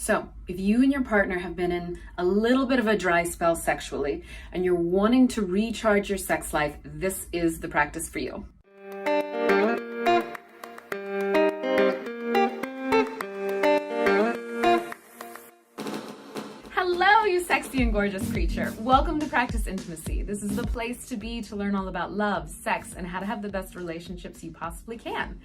So if you and your partner have been in a little bit of a dry spell sexually and you're wanting to recharge your sex life, this is the practice for you. Hello, you sexy and gorgeous creature. Welcome to Practice Intimacy. This is the place to be to learn all about love, sex, and how to have the best relationships you possibly can.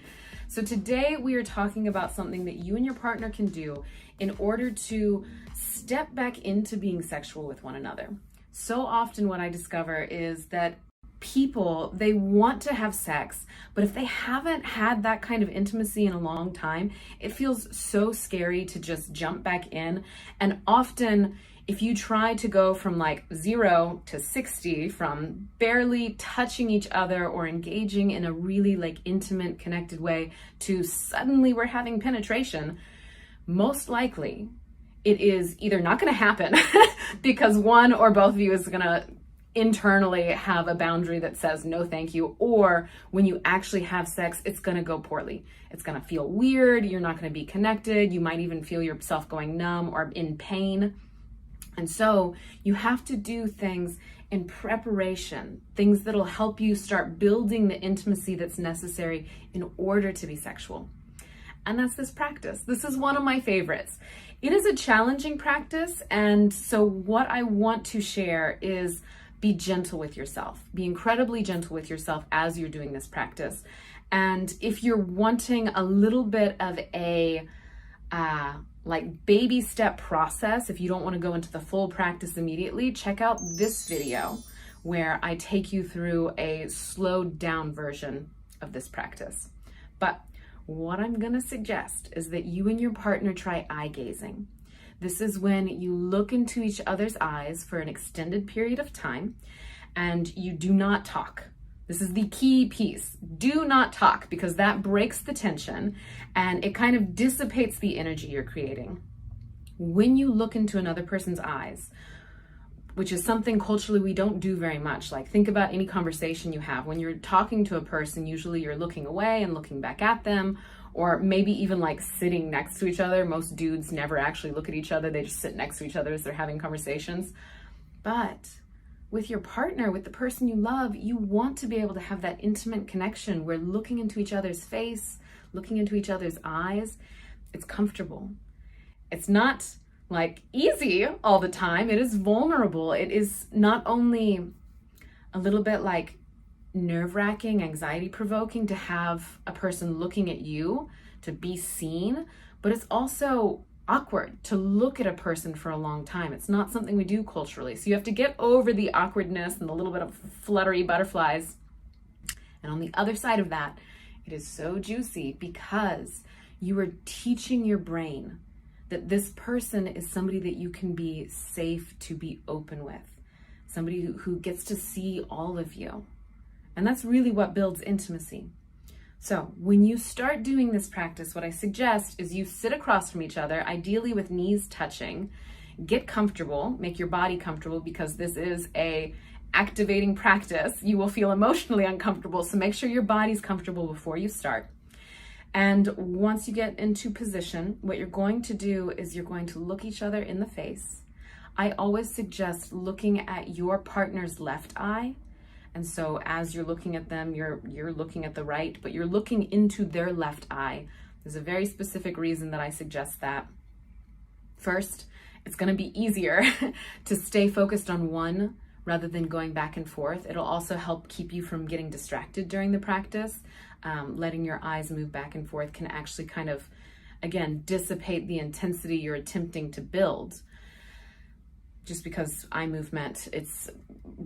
So today we are talking about something that you and your partner can do in order to step back into being sexual with one another. So often what I discover is that people, they want to have sex, but if they haven't had that kind of intimacy in a long time, it feels so scary to just jump back in. And often if you try to go from like 0 to 60, from barely touching each other or engaging in a really like intimate, connected way to suddenly we're having penetration, most likely it is either not going to happen because one or both of you is going to internally have a boundary that says no thank you, or when you actually have sex, it's going to go poorly. It's going to feel weird. You're not going to be connected. You might even feel yourself going numb or in pain. And so you have to do things in preparation, things that'll help you start building the intimacy that's necessary in order to be sexual. And that's this practice. This is one of my favorites. It is a challenging practice. And so what I want to share is be gentle with yourself. Be incredibly gentle with yourself as you're doing this practice. And if you're wanting a little bit of a like baby step process, if you don't want to go into the full practice immediately, check out this video where I take you through a slowed down version of this practice. But what I'm going to suggest is that you and your partner try eye gazing. This is when you look into each other's eyes for an extended period of time and you do not talk. This is the key piece. Do not talk, because that breaks the tension and it kind of dissipates the energy you're creating. When you look into another person's eyes, which is something culturally we don't do very much. Like, think about any conversation you have. When you're talking to a person, usually you're looking away and looking back at them, or maybe even like sitting next to each other. Most dudes never actually look at each other. They just sit next to each other as they're having conversations. But with your partner, with the person you love, you want to be able to have that intimate connection where looking into each other's face, looking into each other's eyes, it's comfortable. It's not like easy all the time. It is vulnerable. It is not only a little bit like nerve-wracking, anxiety-provoking to have a person looking at you, to be seen, but it's also awkward to look at a person for a long time. It's not something we do culturally. So you have to get over the awkwardness and a little bit of fluttery butterflies. And on the other side of that, it is so juicy because you are teaching your brain that this person is somebody that you can be safe to be open with, somebody who gets to see all of you. And that's really what builds intimacy. So when you start doing this practice, what I suggest is you sit across from each other, ideally with knees touching, get comfortable, make your body comfortable, because this is a activating practice. You will feel emotionally uncomfortable, so make sure your body's comfortable before you start. And once you get into position, what you're going to do is you're going to look each other in the face. I always suggest looking at your partner's left eye. And so as you're looking at them, you're looking at the right, but you're looking into their left eye. There's a very specific reason that I suggest that. First, it's going to be easier to stay focused on one rather than going back and forth. It'll also help keep you from getting distracted during the practice. Letting your eyes move back and forth can actually kind of, again, dissipate the intensity you're attempting to build. Just because eye movement, it's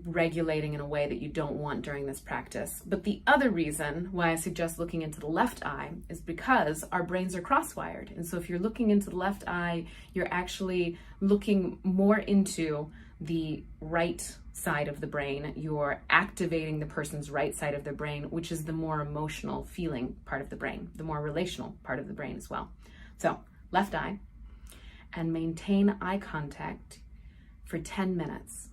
regulating in a way that you don't want during this practice. But the other reason why I suggest looking into the left eye is because our brains are cross-wired. And so if you're looking into the left eye, you're actually looking more into the right side of the brain. You're activating the person's right side of the brain, which is the more emotional feeling part of the brain, the more relational part of the brain as well. So left eye, and maintain eye contact for 10 minutes.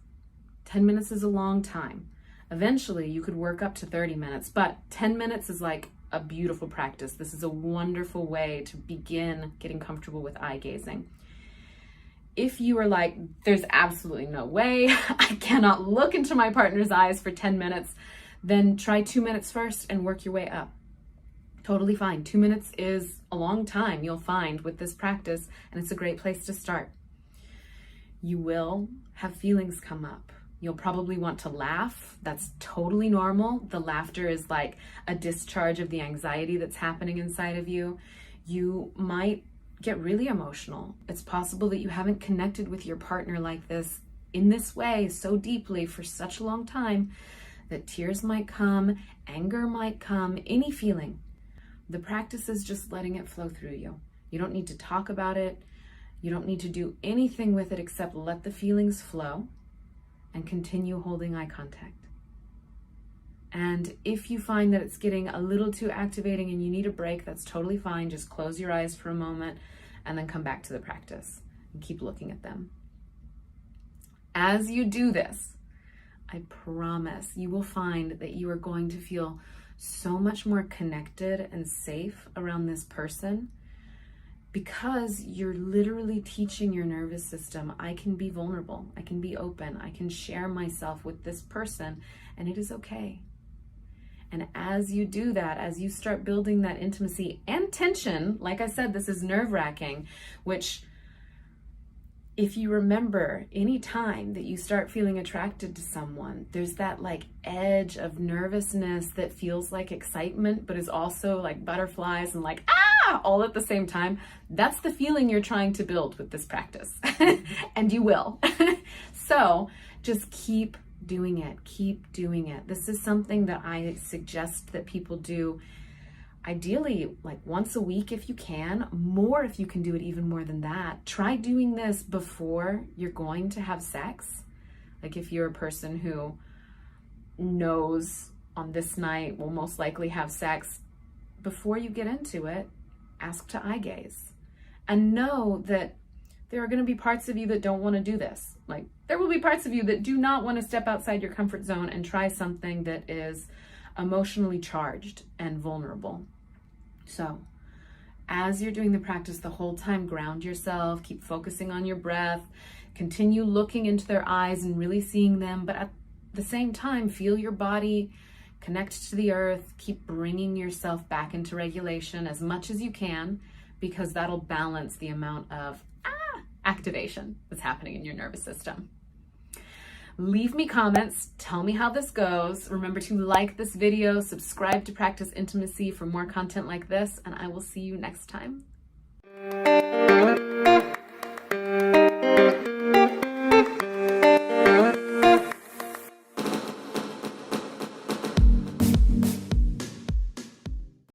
10 minutes is a long time. Eventually you could work up to 30 minutes, but 10 minutes is like a beautiful practice. This is a wonderful way to begin getting comfortable with eye gazing. If you are like, there's absolutely no way, I cannot look into my partner's eyes for 10 minutes, then try 2 minutes first and work your way up. Totally fine. 2 minutes is a long time, you'll find, with this practice, and it's a great place to start. You will have feelings come up. You'll probably want to laugh. That's totally normal. The laughter is like a discharge of the anxiety that's happening inside of you. You might get really emotional. It's possible that you haven't connected with your partner like this, in this way, so deeply for such a long time, that tears might come, anger might come, any feeling. The practice is just letting it flow through you. You don't need to talk about it. You don't need to do anything with it except let the feelings flow and continue holding eye contact. And if you find that it's getting a little too activating and you need a break, that's totally fine. Just close your eyes for a moment and then come back to the practice and keep looking at them. As you do this, I promise you will find that you are going to feel so much more connected and safe around this person, because you're literally teaching your nervous system, I can be vulnerable, I can be open, I can share myself with this person, and it is okay. And as you do that, as you start building that intimacy and tension, like I said, this is nerve-wracking, which, if you remember, any time that you start feeling attracted to someone, there's that like edge of nervousness that feels like excitement, but is also like butterflies and like, all at the same time. That's the feeling you're trying to build with this practice. And you will. So just keep doing it. Keep doing it. This is something that I suggest that people do ideally like once a week if you can, more if you can do it even more than that. Try doing this before you're going to have sex. Like if you're a person who knows on this night will most likely have sex, before you get into it, ask to eye gaze. And know that there are going to be parts of you that don't want to do this. Like there will be parts of you that do not want to step outside your comfort zone and try something that is emotionally charged and vulnerable. So as you're doing the practice the whole time, ground yourself, keep focusing on your breath, continue looking into their eyes and really seeing them, but at the same time, feel your body connect to the earth, keep bringing yourself back into regulation as much as you can, because that'll balance the amount of activation that's happening in your nervous system. Leave me comments, tell me how this goes. Remember to like this video, subscribe to Practice Intimacy for more content like this, and I will see you next time.